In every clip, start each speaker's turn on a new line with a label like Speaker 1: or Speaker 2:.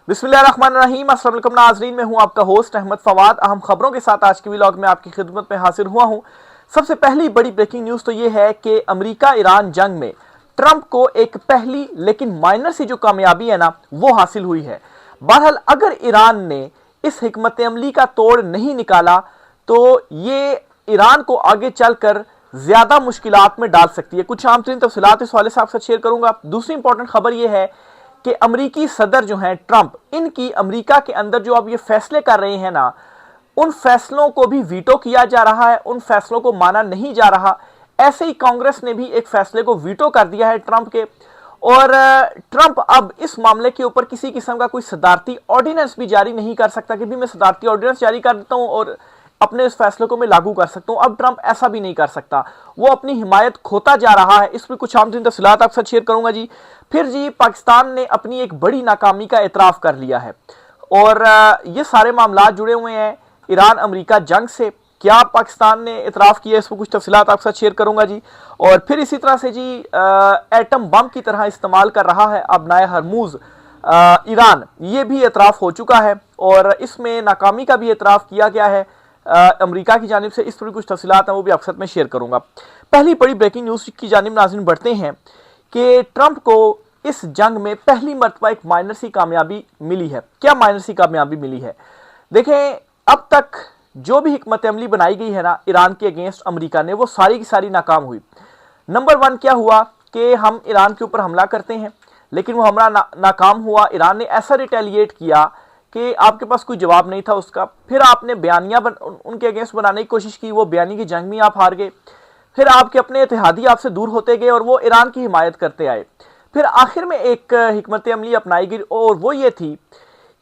Speaker 1: बिस्मिल्लाहिर्रहमानिर्रहीम। अस्सलाम वालेकुम नाज़रीन, मैं हूं आपका होस्ट अहमद फवाद। अहम खबरों के साथ आज की व्लॉग में आपकी खिदमत में हाजिर हुआ हूं। सबसे पहली बड़ी ब्रेकिंग न्यूज़ तो ये है कि अमेरिका ईरान जंग में ट्रंप को एक पहली लेकिन माइनर सी जो कामयाबी है ना, वो हासिल हुई है। बहरहाल अगर ईरान ने इस हिकमत अमली का तोड़ नहीं निकाला तो ये ईरान को आगे चलकर ज्यादा मुश्किलात में डाल सकती है। कुछ आम तरीन तफसीलात इस वाले से आपसे शेयर करूंगा। दूसरी इंपॉर्टेंट खबर यह है कि अमरीकी सदर जो हैं ट्रंप, इनकी अमरीका के अंदर जो अब ये फैसले कर रहे हैं ना, उन फैसलों को भी वीटो किया जा रहा है, उन फैसलों को माना नहीं जा रहा। ऐसे ही कांग्रेस ने भी एक फैसले को वीटो कर दिया है ट्रंप के। और ट्रंप अब इस मामले के ऊपर किसी किस्म का कोई सदारती ऑर्डिनेंस भी जारी नहीं कर सकता कि भी मैं सदारती ऑर्डिनेंस जारी कर देता हूं और अपने इस फैसले को मैं लागू कर सकता हूं। अब ट्रंप ऐसा भी नहीं कर सकता, वो अपनी हिमायत खोता जा रहा है। इस पर कुछ आम तरीन तफसीलात आपके साथ शेयर करूंगा जी। फिर जी, पाकिस्तान ने अपनी एक बड़ी नाकामी का एतराफ कर लिया है और ये सारे मामला जुड़े हुए हैं ईरान अमेरिका जंग से। क्या पाकिस्तान ने इतराफ किया, इस पर कुछ तफसीलात आपके साथ शेयर करूंगा जी। और फिर इसी तरह से जी, एटम बम की तरह इस्तेमाल कर रहा है अपनाए हरमूज ईरान, ये भी एतराफ हो चुका है और इसमें नाकामी का भी एतराफ किया गया है अमेरिका की जानिब से। इस पर कुछ तफसीलात हैं वो भी आपके साथ में शेयर करूंगा। पहली बड़ी ब्रेकिंग न्यूज़ की जानिब नाज़रीन बढ़ते हैं कि ट्रंप को इस जंग में पहली मर्तबा एक माइनर सी कामयाबी मिली है। क्या माइनर सी कामयाबी मिली है? देखें, अब तक जो भी हिकमत अमली बनाई गई है ना ईरान के अगेंस्ट अमेरिका ने, वो सारी की सारी नाकाम हुई। नंबर वन क्या हुआ कि हम ईरान के ऊपर हमला करते हैं, लेकिन वो हमला नाकाम हुआ। ईरान ने ऐसा रिटेलिएट किया कि आपके पास कोई जवाब नहीं था उसका। फिर आपने बयानिया उनके अगेंस्ट बनाने की कोशिश की, वो बयानी की जंग में आप हार गए। फिर आपके अपने इत्तेहादी आपसे दूर होते गए और वो ईरान की हिमायत करते आए। फिर आखिर में एक हिकमत अमली अपनाई गई और वो ये थी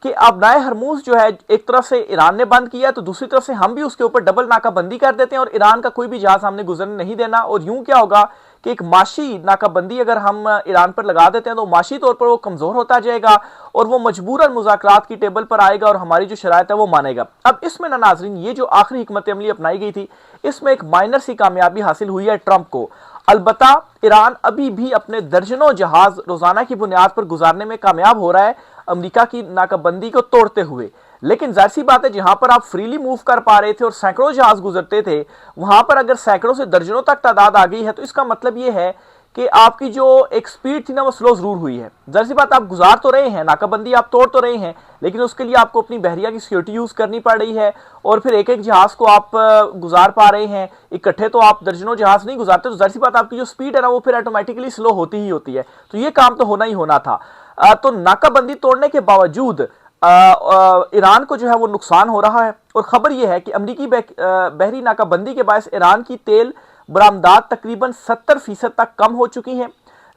Speaker 1: कि अपनाए हरमूज जो है, एक तरफ से ईरान ने बंद किया तो दूसरी तरफ से हम भी उसके ऊपर डबल नाकाबंदी कर देते हैं और ईरान का कोई भी जहाज हमने गुजरने नहीं देना। और यूं क्या होगा कि एक माशी नाकाबंदी अगर हम ईरान पर लगा देते हैं तो माशी तौर पर वो कमजोर होता जाएगा और वो मजबूरन मुज़ाकरात की टेबल पर आएगा और हमारी जो शरायत है वो मानेगा। अब इसमें ना नाजरीन, ये जो आखिरी हिकमत अमली अपनाई गई थी, इसमें एक माइनर सी कामयाबी हासिल हुई है ट्रंप को। अलबत्ता ईरान अभी भी अपने दर्जनों जहाज रोजाना की बुनियाद पर गुजारने में कामयाब हो रहा है अमेरिका की नाकाबंदी को तोड़ते हुए। लेकिन जाहिर सी बात है, जहां पर आप फ्रीली मूव कर पा रहे थे और सैकड़ों जहाज गुजरते थे, वहां पर अगर सैकड़ों से दर्जनों तक तादाद आ गई है तो इसका मतलब यह है कि आपकी जो एक स्पीड थी ना वो स्लो जरूर हुई है। जाहिर सी बात, आप गुजार तो रहे हैं, नाकाबंदी आप तोड़ तो रहे हैं, लेकिन उसके लिए आपको अपनी बहरिया की सिक्योरिटी यूज करनी पड़ रही है और फिर एक एक जहाज को आप गुजार पा रहे हैं। इकट्ठे तो आप दर्जनों जहाज नहीं गुजारते, तो जाहिर सी बात आपकी जो स्पीड है ना वो फिर ऑटोमेटिकली स्लो होती ही होती है। तो ये काम तो होना ही होना था। तो नाकाबंदी तोड़ने के बावजूद ईरान को जो है वो नुकसान हो रहा है। और खबर यह है कि अमरीकी बहरी नाकाबंदी के बायस ईरान की तेल बरामदात तकरीबन 70% तक कम हो चुकी हैं।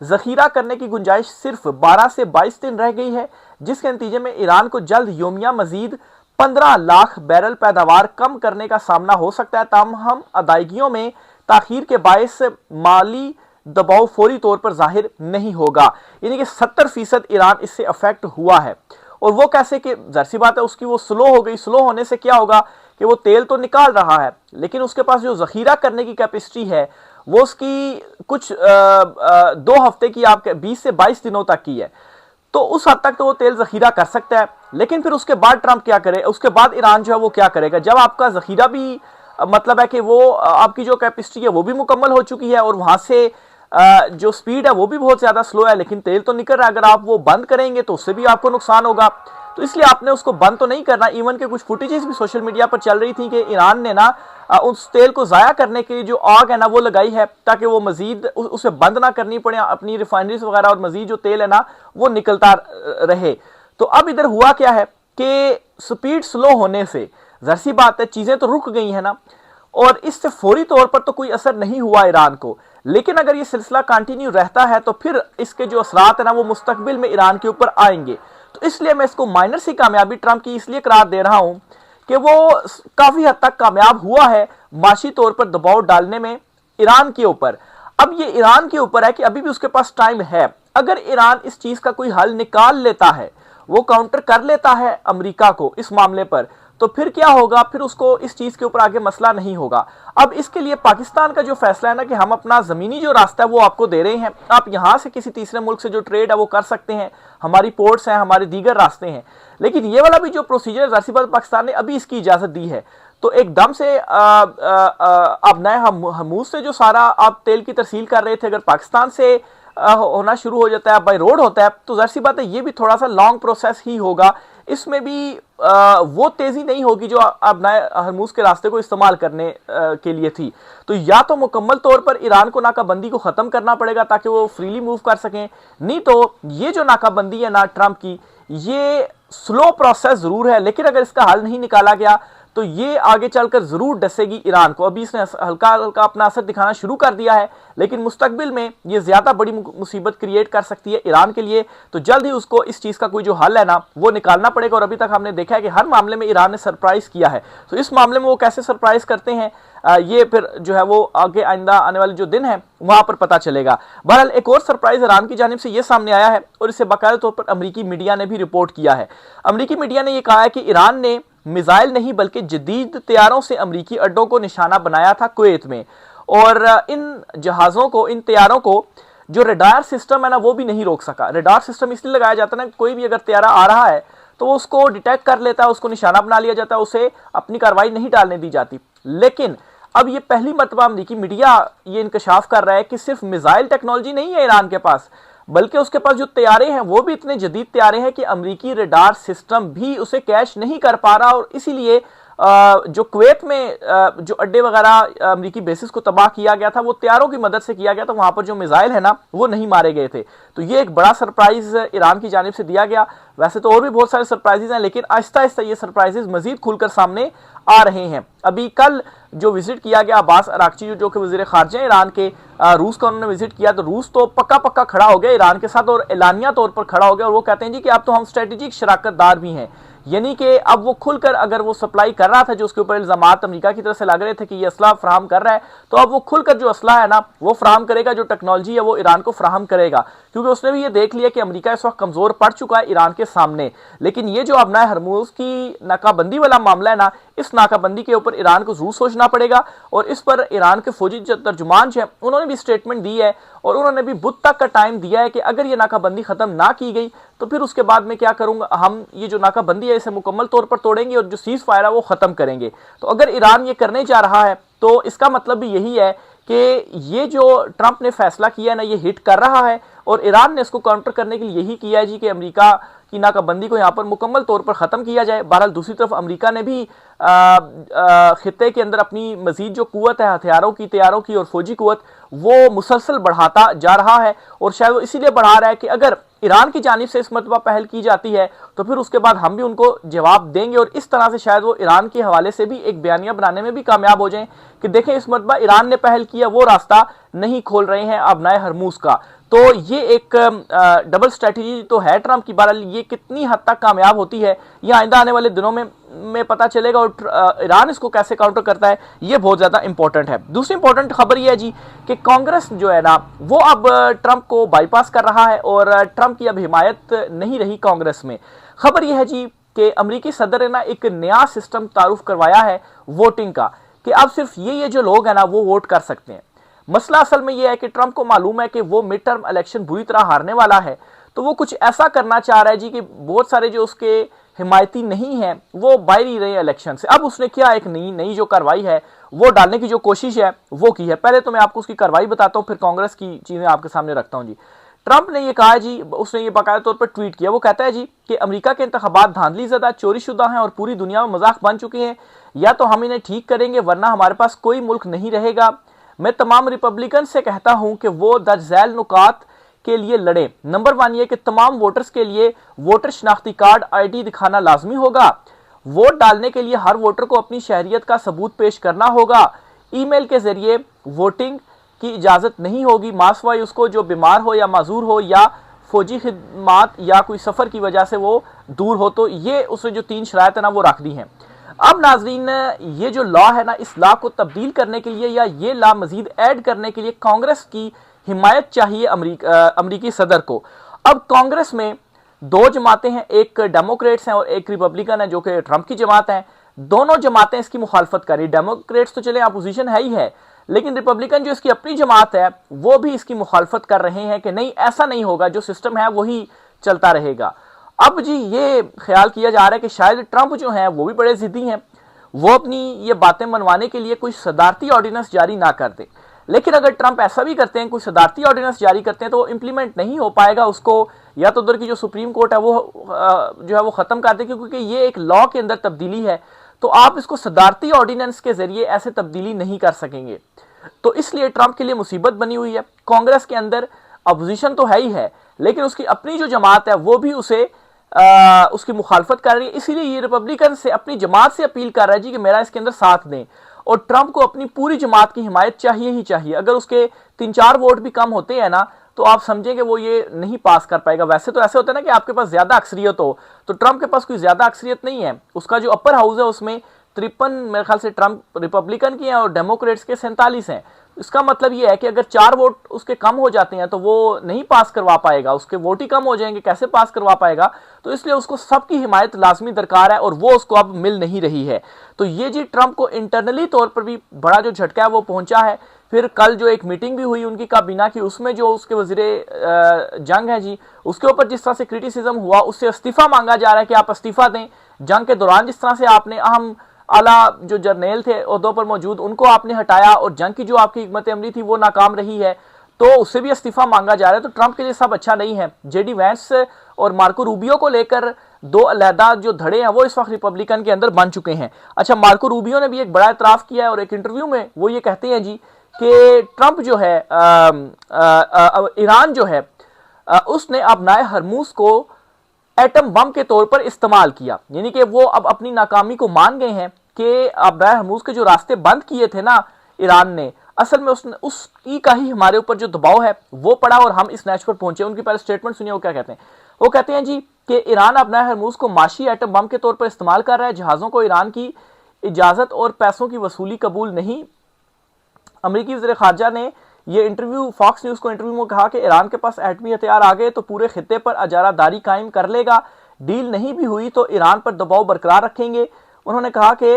Speaker 1: जखीरा करने की गुंजाइश सिर्फ 12 से 22 दिन रह गई है, जिसके नतीजे में ईरान को जल्द योमिया मजीद 15 लाख बैरल पैदावार कम करने का सामना हो सकता है। ताहम अदायगियों में ताखीर के बायस माली दबाव फौरी तौर पर जाहिर नहीं होगा। यानी कि 70% ईरान इससे अफेक्ट हुआ है। और वो कैसे कि जाहिर सी बात है उसकी वो स्लो हो गई। स्लो होने से क्या होगा कि वो तेल तो निकाल रहा है, लेकिन उसके पास जो जखीरा करने की कैपेसिटी है वो उसकी कुछ 2 हफ्ते की, आप 20 से 22 दिनों तक की है। तो उस हद तक तो वो तेल जखीरा कर सकता है। लेकिन फिर उसके बाद ट्रंप क्या करे, उसके बाद ईरान जो है वो क्या करेगा, जब आपका जखीरा भी मतलब है कि वो आपकी जो कैपेसिटी है वो भी मुकम्मल हो चुकी है और वहां से जो स्पीड है वो भी बहुत ज्यादा स्लो है, लेकिन तेल तो निकल रहा है। अगर आप वो बंद करेंगे तो उससे भी आपको नुकसान होगा। तो इसलिए आपने उसको बंद तो नहीं करना। इवन के कुछ फुटेजेस भी सोशल मीडिया पर चल रही थी कि ईरान ने ना उस तेल को जाया करने के लिए जो आग है ना वो लगाई है ताकि वो मजीद उसे बंद ना करनी पड़े, अपनी रिफाइनरीज वगैरह, और मजीद जो तेल है ना वो निकलता रहे। तो अब इधर हुआ क्या है कि स्पीड स्लो होने से जाहिर सी बात है चीजें तो रुक गई है ना, और इससे फौरी तौर पर तो कोई असर नहीं हुआ ईरान को। लेकिन अगर ये सिलसिला कंटिन्यू रहता है तो फिर इसके जो असरात है ना वो मुस्तकबिल में ईरान के ऊपर आएंगे। तो इसलिए मैं इसको माइनर सी कामयाबी ट्रंप की इसलिए करार दे रहा हूं कि वो काफी हद तक कामयाब हुआ है माशी तौर पर दबाव डालने में ईरान के ऊपर। अब ये ईरान के ऊपर है कि अभी भी उसके पास टाइम है। अगर ईरान इस चीज का कोई हल निकाल लेता है, वो काउंटर कर लेता है अमेरिका को इस मामले पर, तो फिर क्या होगा, फिर उसको इस चीज के ऊपर आगे मसला नहीं होगा। अब इसके लिए पाकिस्तान का जो फैसला है ना कि हम अपना जमीनी जो रास्ता है वो आपको दे रहे हैं, आप यहां से किसी तीसरे मुल्क से जो ट्रेड है वो कर सकते हैं, हमारी पोर्ट्स हैं, हमारे दीगर रास्ते हैं, लेकिन ये वाला भी जो प्रोसीजर जाहिर सी बात पाकिस्तान ने अभी इसकी इजाजत दी है। तो एकदम से अब नए हमूज से जो सारा आप तेल की तरसील कर रहे थे, अगर पाकिस्तान से होना शुरू हो जाता है, बाई रोड होता है, तो जाहिर सी बात है ये भी थोड़ा सा लॉन्ग प्रोसेस ही होगा। इसमें भी वो तेजी नहीं होगी जो अब नए हरमुज के रास्ते को इस्तेमाल करने के लिए थी। तो या तो मुकम्मल तौर पर ईरान को नाकाबंदी को खत्म करना पड़ेगा ताकि वो फ्रीली मूव कर सकें, नहीं तो ये जो नाकाबंदी है ना ट्रंप की, ये स्लो प्रोसेस जरूर है, लेकिन अगर इसका हल नहीं निकाला गया तो ये आगे चलकर जरूर डसेगी ईरान को। अभी इसने हल्का हल्का अपना असर दिखाना शुरू कर दिया है, लेकिन मुस्तकबिल में ये ज्यादा बड़ी मुसीबत क्रिएट कर सकती है ईरान के लिए। तो जल्द ही उसको इस चीज का कोई जो हल है ना वो निकालना पड़ेगा। और अभी तक हमने देखा है कि हर मामले में ईरान ने सरप्राइज किया है, तो इस मामले में वो कैसे सरप्राइज करते हैं ये फिर जो है वो आगे आइंदा आने वाले जो दिन है वहां पर पता चलेगा। बहरहाल एक और सरप्राइज ईरान की जानिब से ये सामने आया है और इसे बाकायदा तौर पर अमरीकी मीडिया ने भी रिपोर्ट किया है। अमरीकी मीडिया ने यह कहा है कि ईरान ने मिसाइल नहीं बल्कि जदीद तैयारों से अमरीकी अड्डों को निशाना बनाया था कुवैत में, और इन जहाजों को, इन तैयारों को जो रडार सिस्टम है ना वो भी नहीं रोक सका। रडार सिस्टम इसलिए लगाया जाता है ना, कोई भी अगर तैयारा आ रहा है तो उसको डिटेक्ट कर लेता है, उसको निशाना बना लिया जाता है, उसे अपनी कार्रवाई नहीं डालने दी जाती। लेकिन अब ये पहली मरतबा अमरीकी मीडिया ये इंकशाफ कर रहा है कि सिर्फ मिसाइल टेक्नोलॉजी नहीं है ईरान के पास, बल्कि उसके पास जो तैयारे हैं वो भी इतने जदीद तैयारे हैं कि अमरीकी रडार सिस्टम भी उसे कैच नहीं कर पा रहा। और इसीलिए जो कुवैत में जो अड्डे वगैरह अमरीकी बेसिस को तबाह किया गया था वो तैयारों की मदद से किया गया था, वहां पर जो मिसाइल है ना वो नहीं मारे गए थे। तो ये एक बड़ा सरप्राइज ईरान की जानिब से दिया गया। वैसे तो और भी बहुत सारे सरप्राइजेज हैं, लेकिन आहिस्ता आहिस्ता ये सरप्राइजेज मजीद खुलकर सामने आ रहे हैं। अभी कल जो विजिट किया गया अब्बास अरागची जो कि वजीर खारजा ईरान के, रूस का उन्होंने विजिट किया, तो रूस तो पक्का पक्का खड़ा हो गया ईरान के साथ और एलानिया तौर पर खड़ा हो गया। और वो कहते हैं जी कि अब तो हम स्ट्रेटेजिक शराकतदार भी हैं, यानी कि अब वो खुलकर अगर वो सप्लाई कर रहा था जो उसके ऊपर इल्जामात अमेरिका की तरफ से लग रहे थे कि ये असला फराहम कर रहा है, तो अब वो खुलकर जो असला है ना वो फराहम करेगा, जो टेक्नोलॉजी है वो ईरान को फराहम करेगा, क्योंकि उसने भी ये देख लिया कि अमेरिका इस वक्त कमजोर पड़ चुका है ईरान के सामने। लेकिन ये जो अब नए हरमुज की नाकाबंदी वाला मामला है ना, इस नाकाबंदी के ऊपर ईरान को जरूर सोचना पड़ेगा। और इस पर ईरान के फौजी तर्जुमान जो है उन्होंने भी स्टेटमेंट दी है और उन्होंने भी बुध तक का टाइम दिया है कि अगर ये नाकाबंदी खत्म ना की गई तो फिर उसके बाद में क्या करूंगा, हम ये जो नाकाबंदी है इसे मुकम्मल तौर पर तोड़ेंगे और जो सीज फायर है वो खत्म करेंगे। तो अगर ईरान ये करने जा रहा है तो इसका मतलब भी यही है कि ये जो ट्रंप ने फैसला किया है ना ये हिट कर रहा है, और ईरान ने इसको काउंटर करने के लिए यही किया है जी कि अमेरिका की नाकाबंदी को यहाँ पर मुकम्मल तौर पर ख़त्म किया जाए। बहरहाल दूसरी तरफ अमेरिका ने भी खित्ते के अंदर अपनी मजीद जो कुव्वत है हथियारों की, तैयारों की और फौजी कुव्वत वो मुसलसल बढ़ाता जा रहा है। और शायद वो इसीलिए बढ़ा रहा है कि अगर ईरान की जानिब से इस मरतबा पहल की जाती है तो फिर उसके बाद हम भी उनको जवाब देंगे, और इस तरह से शायद वो ईरान के हवाले से भी एक बयानिया बनाने में भी कामयाब हो जाएं कि देखें इस मरतबा ईरान ने पहल किया, वो रास्ता नहीं खोल रहे हैं अब नए हरमुज का। तो ये एक डबल स्ट्रेटजी तो है ट्रंप की। बहरहाल ये कितनी हद तक कामयाब होती है ये आइंदा आने वाले दिनों में पता चलेगा, और ईरान इसको कैसे काउंटर करता है ये बहुत ज्यादा इंपॉर्टेंट है। दूसरी इंपॉर्टेंट खबर ये है जी कि कांग्रेस जो है ना वो अब ट्रंप को बाईपास कर रहा है और ट्रंप की अब हिमायत नहीं रही कांग्रेस में। खबर यह है जी कि अमेरिकी सदर ने ना एक नया सिस्टम तारुफ करवाया है वोटिंग का, कि अब सिर्फ ये जो लोग हैं ना वो वोट कर सकते हैं। मसला असल में यह है कि ट्रंप को मालूम है कि वो मिड टर्म इलेक्शन बुरी तरह हारने वाला है, तो वो कुछ ऐसा करना चाह रहा है जी कि बहुत सारे जो उसके हिमायती नहीं है वो बाहर ही रहे इलेक्शन से। अब उसने क्या एक नई जो कार्रवाई है वो डालने की जो कोशिश है वो की है। पहले तो मैं आपको उसकी कार्रवाई बताता हूँ, फिर कांग्रेस की चीजें आपके सामने रखता हूँ जी। ट्रंप ने ये कहा जी, उसने ये बाकायदा तौर पर ट्वीट किया, वो कहता है जी कि अमेरिका के इंतखाबात धांधलीज़दा, चोरीशुदा हैं और पूरी दुनिया में मजाक बन चुके हैं। या तो हम इन्हें ठीक करेंगे वरना हमारे पास कोई मुल्क नहीं रहेगा। मैं तमाम रिपब्लिकन से कहता हूं कि वो दर्ज झैल नुकात के लिए लड़े। नंबर 1 ये कि तमाम वोटर्स के लिए वोटर शनाख्ती कार्ड ID दिखाना लाजमी होगा। वोट डालने के लिए हर वोटर को अपनी शहरियत का सबूत पेश करना होगा। ईमेल के जरिए वोटिंग की इजाज़त नहीं होगी, मासवाई उसको जो बीमार हो या माजूर हो या फौजी खिदमात या कोई सफ़र की वजह से वो दूर हो। तो ये उसने जो 3 शराइत है ना वो रख दी हैं। अब नाजरीन ये जो लॉ है ना इस लॉ को तब्दील करने के लिए या ये लॉ मजीद ऐड करने के लिए कांग्रेस की हिमायत चाहिए अमरीकी सदर को। अब कांग्रेस में 2 जमातें हैं, एक डेमोक्रेट्स हैं और एक रिपब्लिकन है जो कि ट्रंप की जमात है। दोनों जमातें इसकी मुखालफत कर रही। डेमोक्रेट्स तो चले अपोजिशन है ही है, लेकिन रिपब्लिकन जो इसकी अपनी जमात है वो भी इसकी मुखालफत कर रहे हैं कि नहीं, ऐसा नहीं होगा, जो सिस्टम है वही चलता रहेगा। अब जी ये ख्याल किया जा रहा है कि शायद ट्रंप जो है वो भी बड़े जिद्दी हैं, वो अपनी ये बातें मनवाने के लिए कोई सदारती ऑर्डिनेंस जारी ना कर दे। लेकिन अगर ट्रंप ऐसा भी करते हैं, कोई सदारती ऑर्डिनेंस जारी करते हैं, तो इंप्लीमेंट नहीं हो पाएगा। उसको या तो उधर की जो सुप्रीम कोर्ट है वो जो है वो खत्म कर दे, क्योंकि ये एक लॉ के अंदर तब्दीली है, तो आप इसको सदारती ऑर्डिनेंस के जरिए ऐसे तब्दीली नहीं कर सकेंगे। तो इसलिए ट्रंप के लिए मुसीबत बनी हुई है। कांग्रेस के अंदर अपोजिशन तो है ही है, लेकिन उसकी अपनी जो जमात है वो भी उसकी मुखालफत कर रही है। इसीलिए ये रिपब्लिकन से अपनी जमात से अपील कर रहा है जी कि मेरा इसके अंदर साथ दें, और ट्रंप को अपनी पूरी जमात की हिमायत चाहिए ही चाहिए। अगर उसके 3-4 वोट भी कम होते हैं ना, तो आप समझें कि वो ये नहीं पास कर पाएगा। वैसे तो ऐसे होता है ना कि आपके पास ज्यादा अक्सरियत हो, तो ट्रंप के पास कोई ज्यादा अक्सरियत नहीं है। उसका जो अपर हाउस है उसमें 53 मेरे ख्याल से ट्रंप रिपब्लिकन की हैं और डेमोक्रेट्स के 47 हैं। इसका मतलब ये है कि अगर 4 वोट उसके कम हो जाते हैं तो वो नहीं पास करवा पाएगा, उसके वोट ही कम हो जाएंगे, कैसे पास करवा पाएगा। तो इसलिए उसको सबकी हिमायत लाजमी दरकार है, और वो उसको अब मिल नहीं रही है। तो ये जी ट्रंप को इंटरनली तौर पर भी बड़ा जो झटका है वो पहुंचा है। फिर कल जो एक मीटिंग भी हुई उनकी काबीना की, उसमें जो उसके वजीरे जंग है जी, उसके ऊपर जिस तरह से क्रिटिसिज्म हुआ, उससे इस्तीफा मांगा जा रहा है कि आप इस्तीफा दें। जंग के दौरान जिस तरह से आपने अहम आला जो जर्नेल थे ओहदों पर मौजूद, उनको आपने हटाया, और जंग की जो आपकी हिकमत अमली थी वो नाकाम रही है, तो उससे भी इस्तीफा मांगा जा रहा है। तो ट्रंप के लिए सब अच्छा नहीं है। जेडी वैंस और मार्को रूबियो को लेकर 2 अलहदा जो धड़े हैं वो इस वक्त रिपब्लिकन के अंदर बन चुके हैं। अच्छा, मार्को रूबियो ने भी एक बड़ा एतराफ किया है, और एक इंटरव्यू में वो ये कहते हैं जी कि ट्रंप जो है ईरान जो है उसने अपनाए हरमूज को एटम बम के तौर पर इस्तेमाल किया। यानी कि वो अब अपनी नाकामी को मान गए हैं कि अब्राह हरमूज के जो रास्ते बंद किए थे ना ईरान ने, असल में उसकी का ही हमारे ऊपर जो दबाव है वो पड़ा और हम इस नैच पर पहुंचे। उनकी पहले स्टेटमेंट सुनिए वो क्या कहते हैं। वो कहते हैं जी कि ईरान अपना हरमूज को माशी एटम बम के तौर पर इस्तेमाल कर रहा है। जहाज़ों को ईरान की इजाज़त और पैसों की वसूली कबूल नहीं। अमरीकी वज़ीर ख़ारजा ने ये इंटरव्यू फॉक्स न्यूज़ को इंटरव्यू में कहा कि ईरान के पास एटमी हथियार आ गए तो पूरे खित्ते पर अजारादारी कायम कर लेगा। डील नहीं भी हुई तो ईरान पर दबाव बरकरार रखेंगे। उन्होंने कहा कि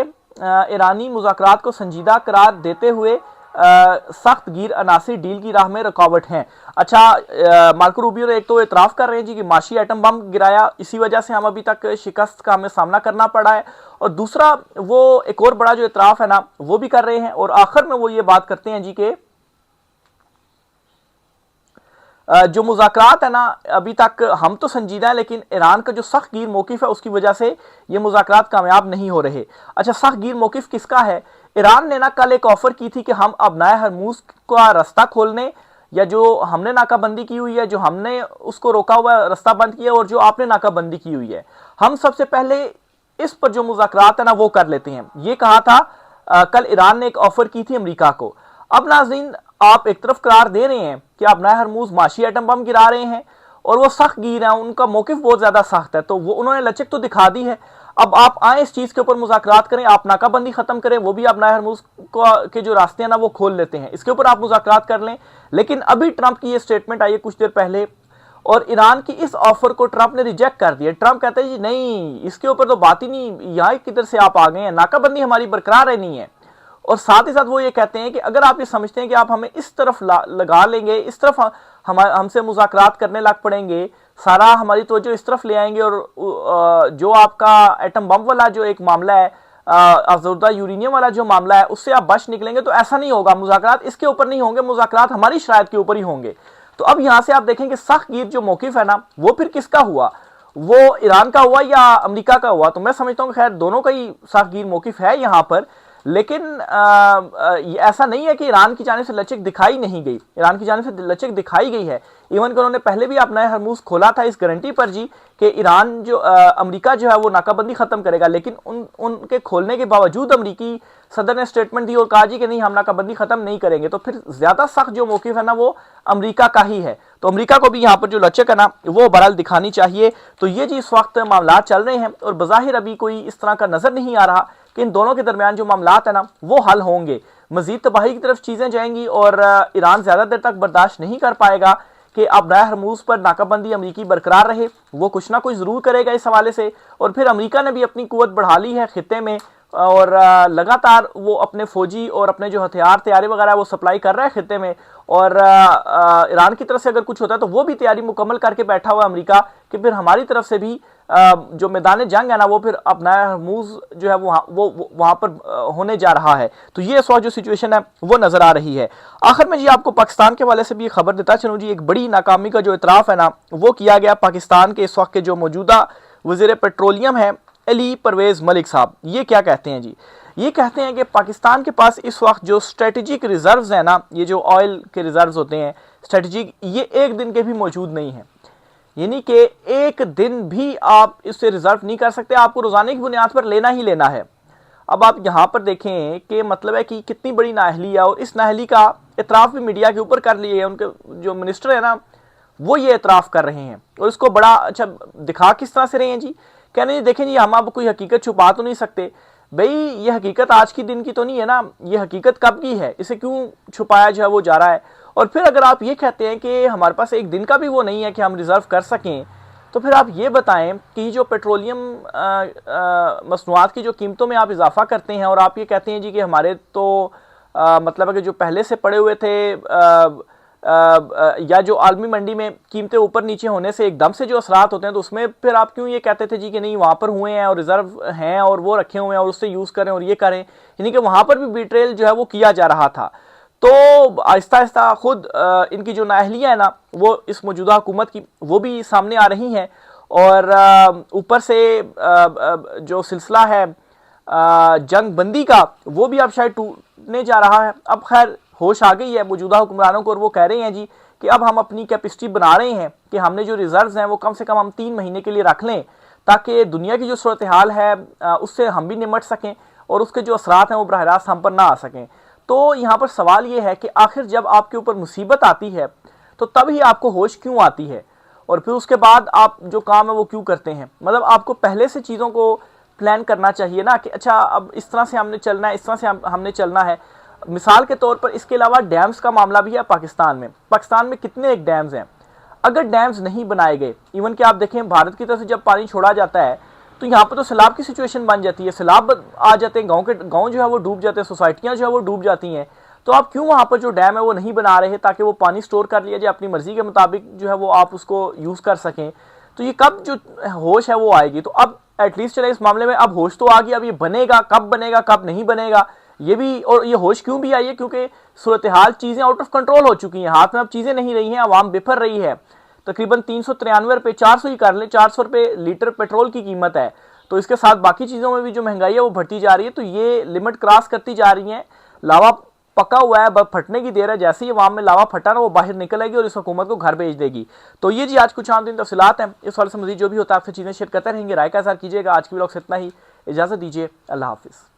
Speaker 1: ईरानी मुज़ाकरात को संजीदा करार देते हुए सख्त गिर अनासिर डील की राह में रुकावट हैं। अच्छा, मार्को रूबियो ने एक तो एतराफ़ कर रहे हैं जी कि माशी एटम बम गिराया, इसी वजह से हम अभी तक शिकस्त का हमें सामना करना पड़ा है, और दूसरा वो एक और बड़ा जो एतराफ़ है ना वो भी कर रहे हैं। और आखिर में वो ये बात करते हैं जी कि जो मुज़ाकरात है ना अभी तक हम तो संजीदा है, लेकिन ईरान का जो सख्त गिर मौक़िफ़ है उसकी वजह से ये मुज़ाकरात कामयाब नहीं हो रहे। अच्छा, सख्त गिर मौक़िफ़ किसका है? ईरान ने ना कल एक ऑफ़र की थी कि हम अपनाए हरमूज़ का रास्ता खोलने, या जो हमने नाकाबंदी की हुई है, जो हमने उसको रोका हुआ रास्ता बंद किया, और जो आपने नाकाबंदी की हुई है, हम सबसे पहले इस पर जो मुज़ाकरात है ना वो कर लेते हैं। ये कहा था कल ईरान ने एक ऑफ़र की थी अमरीका को। अब नाज़रीन, आप एक तरफ करार दे रहे हैं कि आप नए हरमूज माशी एटम बम गिरा रहे हैं, और वो सख्त गिर है, उनका मौक़िफ़ बहुत ज़्यादा सख्त है, तो वो उन्होंने लचक तो दिखा दी है। अब आप आए इस चीज़ के ऊपर मुज़ाकरात करें, आप नाकाबंदी ख़त्म करें, वो भी आप नए हरमूज के जो रास्ते हैं ना वो खोल लेते हैं, इसके ऊपर आप मुज़ाकरात कर लें। लेकिन अभी ट्रंप की ये स्टेटमेंट आई है कुछ देर पहले, और ईरान की इस ऑफर को ट्रंप ने रिजेक्ट कर दिया। ट्रंप कहते हैं जी नहीं, इसके ऊपर तो बात ही नहीं, यहाँ किधर से आप आ गए हैं, नाकाबंदी हमारी बरकरार रहनी है। और साथ ही साथ वो ये कहते हैं कि अगर आप ये समझते हैं कि आप हमें इस तरफ लगा लेंगे, इस तरफ हमसे मुज़ाकरात करने लग पड़ेंगे, सारा हमारी तवज्जो इस तरफ ले आएंगे, और जो आपका एटम बम वाला जो एक मामला है, अफजोदा यूरेनियम वाला जो मामला है, उससे आप बच निकलेंगे, तो ऐसा नहीं होगा। मुज़ाकरात इसके ऊपर नहीं होंगे, मुज़ाकरात हमारी शराइत के ऊपर ही होंगे। तो अब यहाँ से आप देखेंगे सख्त गिर जो मौक़िफ़ है ना वो फिर किसका हुआ, वो ईरान का हुआ या अमेरिका का हुआ? तो मैं समझता हूँ खैर दोनों का ही सख्त गिर मौक़िफ़ है यहाँ पर। लेकिन ऐसा नहीं है कि ईरान की जानिब से लचक दिखाई नहीं गई, ईरान की जानिब से लचक दिखाई गई है। इवन कि उन्होंने पहले भी अपना हरमूज खोला था इस गारंटी पर जी कि ईरान जो अमेरिका जो है वो नाकाबंदी खत्म करेगा, लेकिन उनके खोलने के बावजूद अमेरिकी सदर ने स्टेटमेंट दी और कहा जी कि नहीं, हम नाकाबंदी खत्म नहीं करेंगे। तो फिर ज्यादा सख्त जो मौक़िफ़ है ना वो अमेरिका का ही है। तो अमेरिका को भी यहाँ पर जो लचक है ना वो बहरहाल दिखानी चाहिए। तो ये जी इस वक्त मामला चल रहे हैं, और बज़ाहिर अभी कोई इस तरह का नजर नहीं आ रहा कि इन दोनों के दरमियान जो मामलात है ना वो हल होंगे। मजीद तबाही की तरफ चीजें जाएंगी, और ईरान ज्यादा देर तक बर्दाश्त नहीं कर पाएगा कि अब नया हरमूज पर नाकाबंदी अमरीकी बरकरार रहे। वो कुछ ना कुछ जरूर करेगा इस हवाले से। और फिर अमेरिका ने भी अपनी कुव्वत बढ़ा ली है खित्ते में, और लगातार वो अपने फौजी और अपने जो हथियार तैयारी वगैरह वो सप्लाई कर रहा है खित्ते में। और ईरान की तरफ से अगर कुछ होता है तो वो भी तैयारी मुकम्मल करके बैठा हुआ है अमेरिका कि फिर हमारी तरफ से भी जो मैदान जंग है ना वो फिर अपना हरमुज जो है वो वहां पर होने जा रहा है। तो ये इस वक्त जो सिचुएशन है वो नजर आ रही है। आखिर में जी आपको पाकिस्तान के हवाले से भी खबर देता चलूं जी, एक बड़ी नाकामी का जो इतराफ है ना वो किया गया पाकिस्तान के इस वक्त के जो मौजूदा वजीर पेट्रोलियम है अली परवेज मलिक साहब। ये क्या कहते हैं जी, ये कहते हैं कि पाकिस्तान के पास इस वक्त जो स्ट्रेटेजिक रिजर्व्स हैं ना, ये जो ऑयल के रिजर्व्स होते हैं स्ट्रेटेजिक, ये एक दिन के भी मौजूद नहीं है। यानी कि एक दिन भी आप इससे रिजर्व नहीं कर सकते, आपको रोजाना की बुनियाद पर लेना ही लेना है। अब आप यहाँ पर देखें कि मतलब है कि कितनी बड़ी नाअहली है, और इस नाअहली का इतराफ़ भी मीडिया के ऊपर कर लिए है। उनके जो मिनिस्टर है ना वो ये इतराफ़ कर रहे हैं, और इसको बड़ा अच्छा दिखा किस तरह से रहे हैं जी, कह रहे हैं देखें जी हम अब कोई हकीकत छुपा तो नहीं सकते। भाई ये हकीकत आज की दिन की तो नहीं है ना, ये हकीकत कब की है, इसे क्यों छुपाया जो है वो जा रहा है। और फिर अगर आप ये कहते हैं कि हमारे पास एक दिन का भी वो नहीं है कि हम रिजर्व कर सकें, तो फिर आप ये बताएं कि जो पेट्रोलियम मसनूआत की जो कीमतों में आप इजाफा करते हैं और आप ये कहते हैं जी कि हमारे तो मतलब है कि जो पहले से पड़े हुए थे या जो आलमी मंडी में कीमतें ऊपर नीचे होने से एकदम से जो असरात होते हैं, तो उसमें फिर आप क्यों ये कहते थे जी कि नहीं वहाँ पर हुए हैं और रिजर्व हैं और वो रखे हुए हैं और उससे यूज़ करें और ये करें, यानी कि वहाँ पर भी बिट्रेल जो है वो किया जा रहा था। तो आहिस्ता आहिस्ता खुद इनकी जो नाअहलियाँ है ना वो इस मौजूदा हुकूमत की वो भी सामने आ रही हैं, और ऊपर से जो सिलसिला है जंग बंदी का वो भी अब शायद टूटने जा रहा है। अब खैर होश आ गई है मौजूदा हुक्मरानों को, और वो कह रहे हैं जी कि अब हम अपनी कैपेसिटी बना रहे हैं कि हमने जो रिजर्व्स हैं वो कम से कम हम 3 महीने के लिए रख लें, ताकि दुनिया की जो सूरत हाल है उससे हम भी निमट सकें और उसके जो असरात हैं वो बरह रास्त हम पर ना आ सकें। तो यहाँ पर सवाल ये है कि आखिर जब आपके ऊपर मुसीबत आती है तो तब ही आपको होश क्यों आती है, और फिर उसके बाद आप जो काम है वो क्यों करते हैं। मतलब आपको पहले से चीज़ों को प्लान करना चाहिए ना कि अच्छा अब इस तरह से हमने चलना है, इस तरह से हमने चलना है। मिसाल के तौर पर इसके अलावा डैम्स का मामला भी है पाकिस्तान में कितने एक डैम्स हैं, अगर डैम्स नहीं बनाए गए, इवन कि आप देखें भारत की तरफ से जब पानी छोड़ा जाता है तो यहाँ पर तो सैलाब की सिचुएशन बन जाती है, सैलाब आ जाते हैं, गांव जो है वो डूब जाते हैं, सोसाइटियाँ जो है वो डूब जाती हैं। तो आप क्यों वहाँ पर जो डैम है वो नहीं बना रहे ताकि वो पानी स्टोर कर लिया जाए, अपनी मर्जी के मुताबिक जो है वो आप उसको यूज़ कर सकें। तो ये कब जो होश है वो आएगी। तो अब एटलीस्ट चले इस मामले में अब होश तो आ गई, अब ये बनेगा कब नहीं बनेगा ये भी, और ये होश क्यों भी आई है क्योंकि सूरत हाल चीज़ें आउट ऑफ कंट्रोल हो चुकी हैं, हाथ में अब चीज़ें नहीं रही हैं, आवाम बिफर रही है। तकरीबन 393 रुपये 400 ही कर लें, 400 रुपये लीटर पेट्रोल की कीमत है, तो इसके साथ बाकी चीज़ों में भी जो महंगाई है वो बढ़ती जा रही है। तो ये लिमिट क्रॉस करती जा रही है, लावा पका हुआ है, बस फटने की देर है, जैसे ही आवाम में लावा फटा ना वो बाहर निकल आएगी और इस हुकूमत को घर भेज देगी। तो ये जी आज कुछ आम दिन तफसीलात हैं, इस वाले से मजीद जो भी होता है आपसे चीज़ें शेयर करते रहेंगे, राय का इज़हार कीजिएगा। आज की व्लॉग से इतना ही, इजाज़त दीजिए, अल्लाह हाफिज़।